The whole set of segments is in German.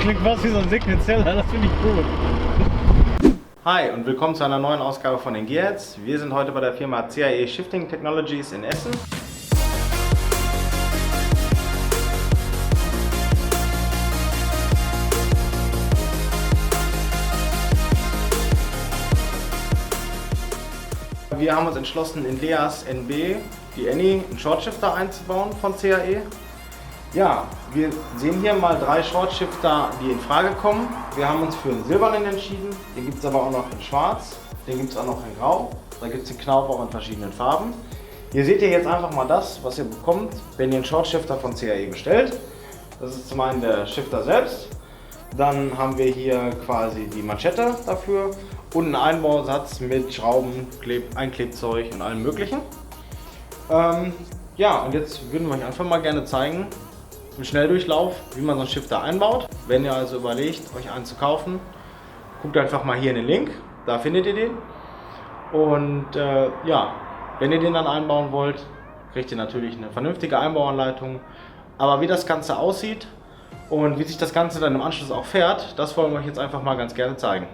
klingt fast wie so ein Sequenzieller, das finde ich gut. Hi und willkommen zu einer neuen Ausgabe von den Gearheads. Wir sind heute bei der Firma CAE Shifting Technologies in Essen. Wir haben uns entschlossen, in Leas NB die Annie einen Shortshifter einzubauen von CAE. Ja, wir sehen hier mal 3 Shortshifter, die in Frage kommen. Wir haben uns für einen silbernen entschieden, den gibt es aber auch noch in schwarz, den gibt es auch noch in grau, da gibt es den Knauf auch in verschiedenen Farben. Hier seht ihr jetzt einfach mal das, was ihr bekommt, wenn ihr einen Shortshifter von CAE bestellt. Das ist zum einen der Shifter selbst, dann haben wir hier quasi die Manschette dafür und einen Einbausatz mit Schrauben, Einklebzeug und allem möglichen. Ja, und jetzt würden wir euch einfach mal gerne zeigen, im Schnelldurchlauf, wie man so einen Shifter einbaut. Wenn ihr also überlegt, euch einen zu kaufen, guckt einfach mal hier in den Link, da findet ihr den. Und ja, wenn ihr den dann einbauen wollt, kriegt ihr natürlich eine vernünftige Einbauanleitung. Aber wie das Ganze aussieht und wie sich das Ganze dann im Anschluss auch fährt, das wollen wir euch jetzt einfach mal ganz gerne zeigen.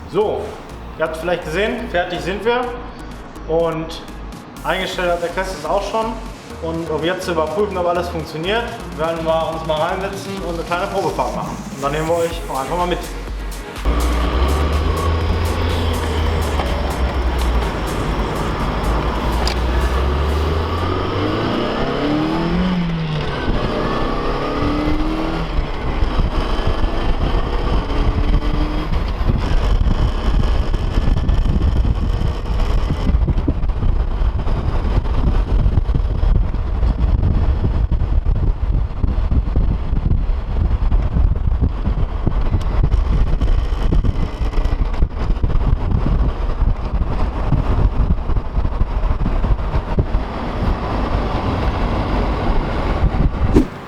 So, ihr habt es vielleicht gesehen, fertig sind wir und eingestellt hat der Chris es auch schon. Und um jetzt zu überprüfen, ob alles funktioniert, werden wir uns mal reinsetzen und eine kleine Probefahrt machen. Und dann nehmen wir euch auch einfach mal mit.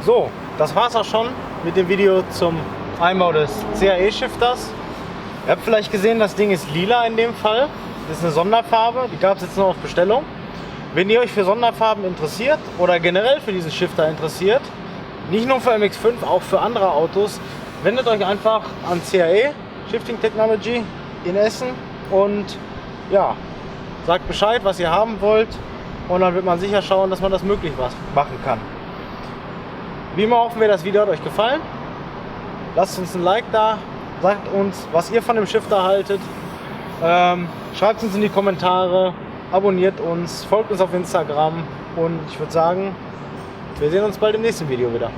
So, das war's auch schon mit dem Video zum Einbau des CAE-Shifters. Ihr habt vielleicht gesehen, das Ding ist lila in dem Fall. Das ist eine Sonderfarbe, die gab es jetzt nur auf Bestellung. Wenn ihr euch für Sonderfarben interessiert oder generell für diesen Shifter interessiert, nicht nur für MX5, auch für andere Autos. Wendet euch einfach an CAE, Shifting Technology in Essen und ja, sagt Bescheid, was ihr haben wollt und dann wird man sicher schauen, dass man das möglich machen kann. Wie immer hoffen wir, das Video hat euch gefallen. Lasst uns ein Like da, sagt uns, was ihr von dem Shifter haltet. Schreibt uns in die Kommentare, abonniert uns, folgt uns auf Instagram und ich würde sagen, wir sehen uns bald im nächsten Video wieder.